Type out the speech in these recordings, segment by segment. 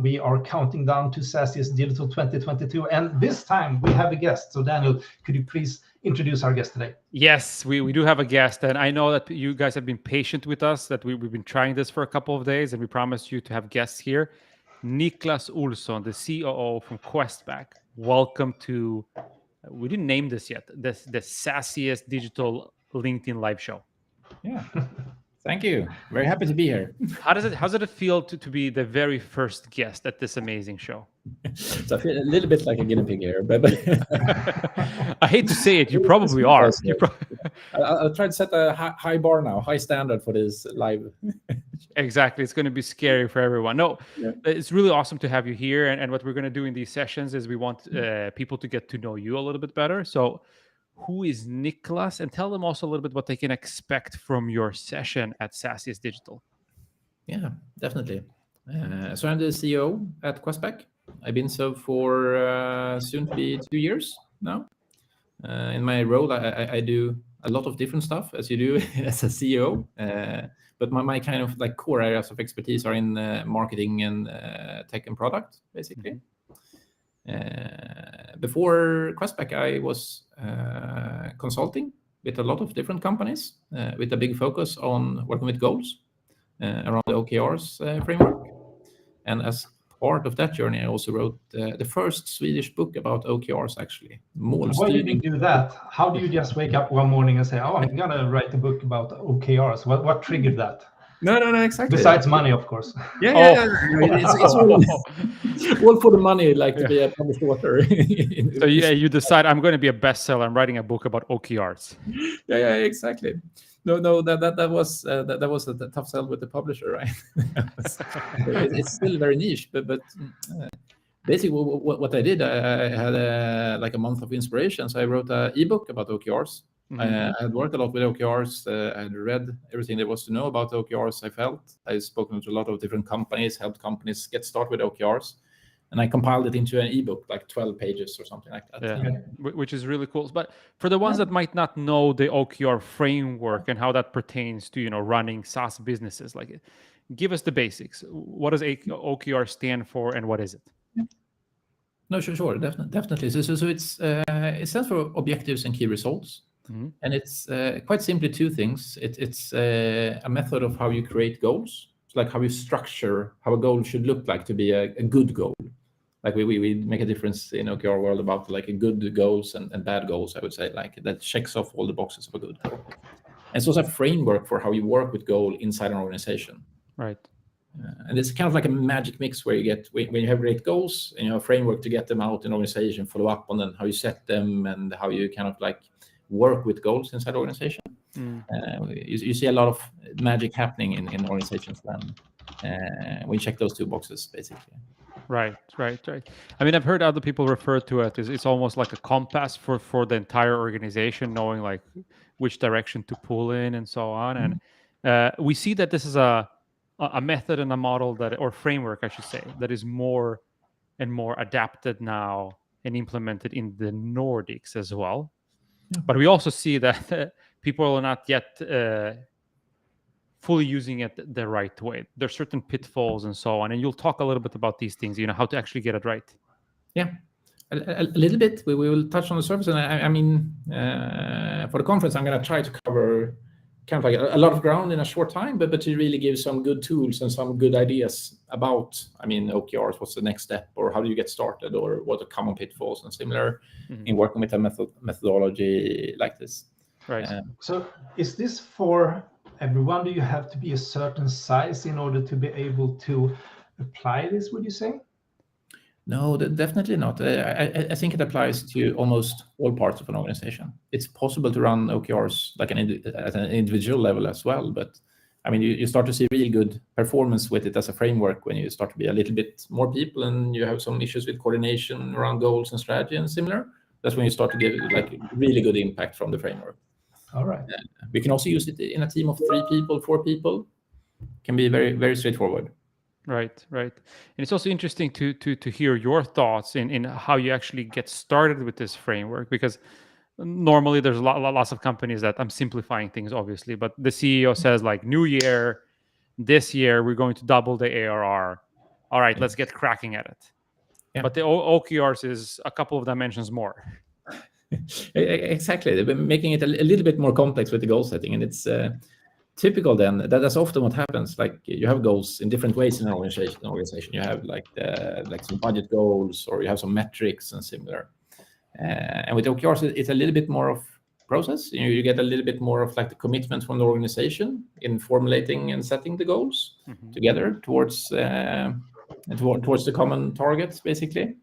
We are counting down to SaaSiest Digital 2022, and this time we have a guest. So Daniel, could you please introduce our guest today? Yes, we do have a guest, and I know that you guys have been patient with us, that we've been trying this for a couple of days, and we promised you to have guests here. Niklas Olsson, the COO from Questback. Welcome to, we didn't name this yet, the SaaSiest Digital LinkedIn live show. Yeah. Thank you. Very happy to be here. How does it feel to be the very first guest at this amazing show? So I feel a little bit like a guinea pig here, but I hate to say it, you probably are. I'll try to set a high bar now, high standard for this live. Exactly. It's going to be scary for everyone. No, It's really awesome to have you here. And what we're going to do in these sessions is we want people to get to know you a little bit better. So who is Niklas? And tell them also a little bit what they can expect from your session at SaaSiest Digital. Yeah, definitely. So I'm the CEO at Questback. I've been so for soon to be 2 years now. In my role, I do a lot of different stuff, as you do as a CEO. But my kind of like core areas of expertise are in marketing and tech and product, basically. Mm-hmm. Before Questback, I was consulting with a lot of different companies with a big focus on working with goals around the OKRs framework. And as part of that journey, I also wrote the first Swedish book about OKRs, actually. Why did you do that? How do you just wake up one morning and say, oh, I'm going to write a book about OKRs? What triggered that? No, exactly. Besides money, of course. Yeah. It's all for the money, like to be a published author. So you decide, I'm going to be a bestseller. I'm writing a book about OKRs. Yeah, exactly. No, that was a tough sell with the publisher, right? It's still very niche, but basically what I did, I had like a month of inspiration. So I wrote an ebook about OKRs. Mm-hmm. I had worked a lot with OKRs. I had read everything there was to know about OKRs. I've spoken to a lot of different companies, helped companies get started with OKRs. And I compiled it into an ebook, like 12 pages or something like that. Yeah. Which is really cool. But for the ones that might not know the OKR framework and how that pertains to, running SaaS businesses, like, give us the basics. What does OKR stand for, and what is it? No, sure, definitely. So it's it stands for objectives and key results. Mm-hmm. And it's quite simply two things. It's a method of how you create goals. It's like how you structure how a goal should look like to be a good goal. Like we make a difference in OKR world about like a good goals and bad goals, I would say, like that checks off all the boxes of a good goal. And it's also a framework for how you work with goal inside an organization. Right. And it's kind of like a magic mix where you get, when you have great goals and you have a framework to get them out in an organization, follow up on them, how you set them and how you kind of like work with goals inside the organization. You see a lot of magic happening in organizations when you check those two boxes, basically. Right. I mean, I've heard other people refer to it as it's almost like a compass for the entire organization, knowing like which direction to pull in and so on. Mm-hmm. And we see that this is a method and a model or framework, I should say, that is more and more adapted now and implemented in the Nordics as well. Yeah. But we also see that people are not yet fully using it the right way. There's certain pitfalls and so on. And you'll talk a little bit about these things, how to actually get it right. Yeah, a little bit. We will touch on the surface. And I mean, for the conference, I'm going to try to cover kind of like a lot of ground in a short time, but to really give some good tools and some good ideas about, OKRs, what's the next step, or how do you get started, or what are common pitfalls and similar in working with a methodology like this. Right. So is this for everyone? Do you have to be a certain size in order to be able to apply this, would you say? No, definitely not. I think it applies to almost all parts of an organization. It's possible to run OKRs like at an individual level as well, but you start to see really good performance with it as a framework when you start to be a little bit more people and you have some issues with coordination around goals and strategy and similar. That's when you start to get like really good impact from the framework. All right. We can also use it in a team of 3 people, 4 people. Can be very, very straightforward. Right. And it's also interesting to hear your thoughts in how you actually get started with this framework, because normally there's lots of companies that, I'm simplifying things obviously, but the CEO says like, new year, this year we're going to double the ARR all right, let's get cracking at it. Yeah. But the OKRs is a couple of dimensions more. Exactly. They've been making it a little bit more complex with the goal setting, and it's typical then that's often what happens. Like you have goals in different ways in an organization. You have like some budget goals, or you have some metrics and similar. And with OKRs, it's a little bit more of process. You get a little bit more of like the commitment from the organization in formulating and setting the goals together towards the common targets, basically.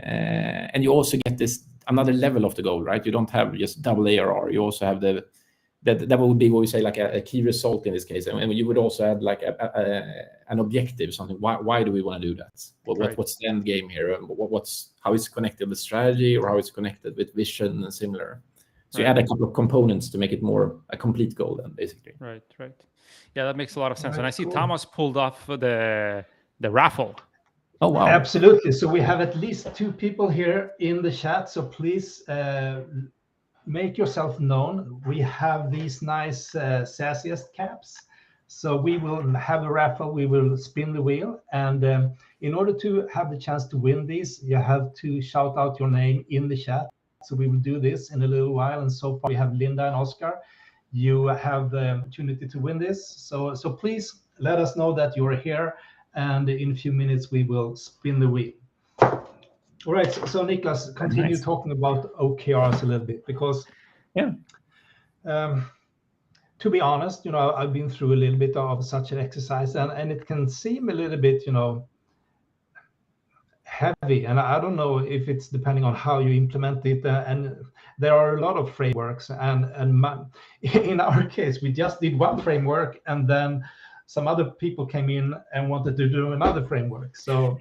And you also get this another level of the goal, right? You don't have just double ARR. You also have that would be what we say like a key result in this case, and you would also add like an objective, something. Why do we want to do that? What's the end game here? How is it connected with strategy, or how is it connected with vision and similar? So you add a couple of components to make it more a complete goal, then basically. Right. Yeah, that makes a lot of sense. Right, And I see cool. Thomas pulled off the raffle. Oh wow! Absolutely. So we have at least 2 people here in the chat. So please make yourself known. We have these nice SaaSiest caps. So we will have a raffle. We will spin the wheel, and in order to have the chance to win these, you have to shout out your name in the chat. So we will do this in a little while. And so far we have Linda and Oscar. You have the opportunity to win this. So please let us know that you're here. And in a few minutes, we will spin the wheel. All right. So Niklas, continue talking about OKRs a little bit, because to be honest, I've been through a little bit of such an exercise, and it can seem a little bit, heavy, and I don't know if it's depending on how you implement it, and there are a lot of frameworks, and in our case we just did one framework, and then some other people came in and wanted to do another framework. So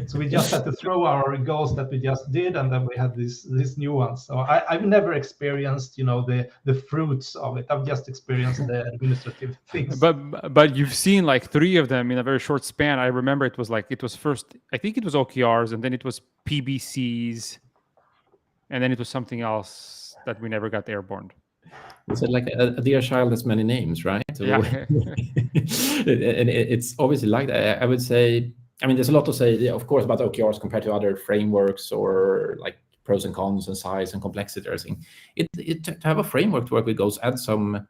so we just had to throw our goals that we just did, and then we had this new one. So I've never experienced the fruits of it. I've just experienced the administrative things. But you've seen like 3 of them in a very short span. I remember it was first, I think it was OKRs, and then it was PBCs, and then it was something else that we never got airborne. We said like a dear child has many names, right? So Yeah. and it's obviously like that. I would say, I mean, there's a lot to say, of course, about OKRs compared to other frameworks, or like pros and cons and size and complexity or everything. To have a framework to work with goals adds some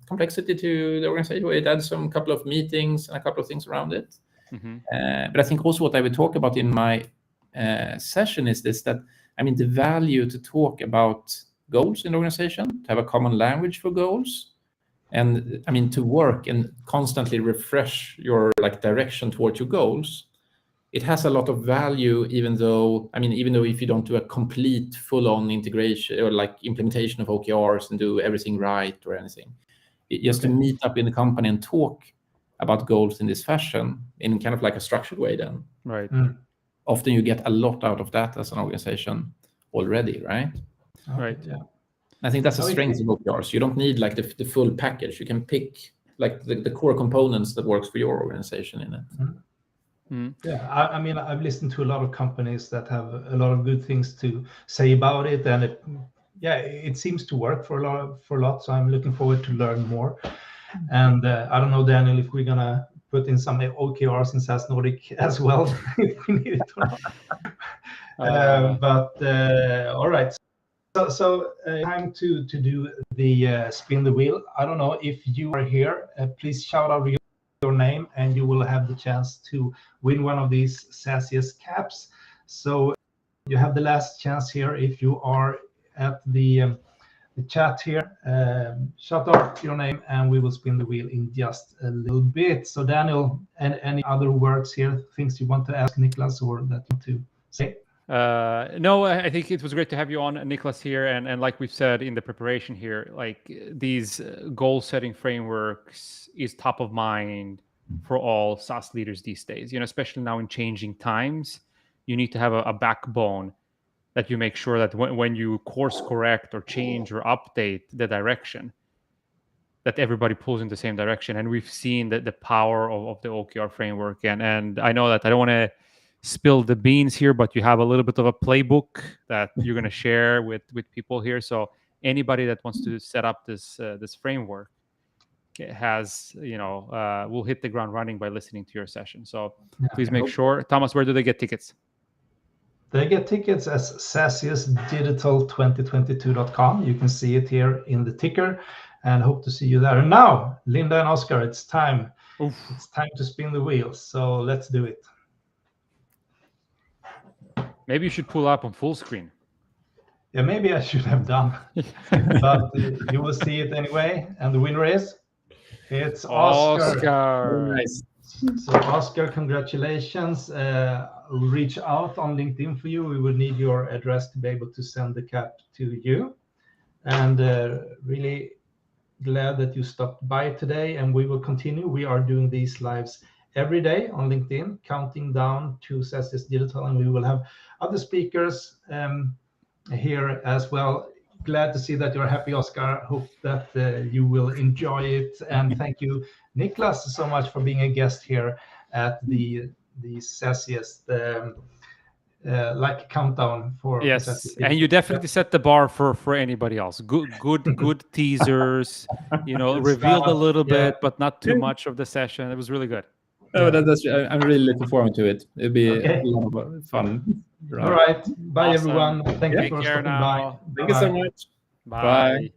complexity to the organization. It adds some couple of meetings and a couple of things around it. But I think also what I would talk about in my session is this, that I mean, the value to talk about goals in the organization, to have a common language for goals, and I mean, to work and constantly refresh your like direction towards your goals. It has a lot of value, even though if you don't do a complete full-on integration or like implementation of OKRs and do everything right or anything, just to meet up in the company and talk about goals in this fashion, in kind of like a structured way, then Right. Often you get a lot out of that as an organization already, right? Right. Yeah. I think that's a strength of OKRs. You don't need like the full package. You can pick like the core components that works for your organization in it. Yeah, I mean, I've listened to a lot of companies that have a lot of good things to say about it, and it seems to work for a lot. So I'm looking forward to learn more. And I don't know, Daniel, if we're gonna put in some OKRs in SaaS Nordic as well, if we need it or not. All right. So time to do the spin the wheel. I don't know if you are here. Please shout out your name, and you will have the chance to win one of these SaaSiest caps. So you have the last chance here. If you are at the chat here, shout out your name, and we will spin the wheel in just a little bit. So Daniel, and any other words here, things you want to ask Niklas or that you want to say? No, I think it was great to have you on, Niklas, here, and like we've said in the preparation here, like these goal setting frameworks is top of mind for all SaaS leaders these days. Especially now in changing times, you need to have a backbone that you make sure that when you course correct or change or update the direction, that everybody pulls in the same direction. And we've seen the power of the OKR framework, and I know that I don't want to spill the beans here, but you have a little bit of a playbook that you're going to share with people here. So anybody that wants to set up this framework, has, will hit the ground running by listening to your session. So please I make hope. sure. Thomas, where do they get tickets? They get tickets as SaaSiestDigital2022.com. You can see it here in the ticker, and hope to see you there. And now, Linda and Oscar, it's time. Oof. It's time to spin the wheels. So let's do it. Maybe you should pull up on full screen. Yeah, maybe I should have done, but you will see it anyway. And the winner is, it's Oscar. Very nice. So Oscar, congratulations. We'll reach out on LinkedIn for you. We will need your address to be able to send the cap to you. And really glad that you stopped by today, and we will continue. We are doing these lives every day on LinkedIn, counting down to SaaSiest Digital, and we will have other speakers here as well. Glad to see that you're happy, Oscar. Hope that you will enjoy it. And thank you, Niklas, so much for being a guest here at the SaaSiest countdown for Yes, SaaSiest and you definitely set the bar for anybody else. Good teasers. Revealed a little bit, but not too much of the session. It was really good. Oh, I'm really looking forward to it. It'll be a lot of fun. All right. Bye, Awesome. everyone. Thank you Take for care stopping by. now. Thank you so much. Bye. Bye.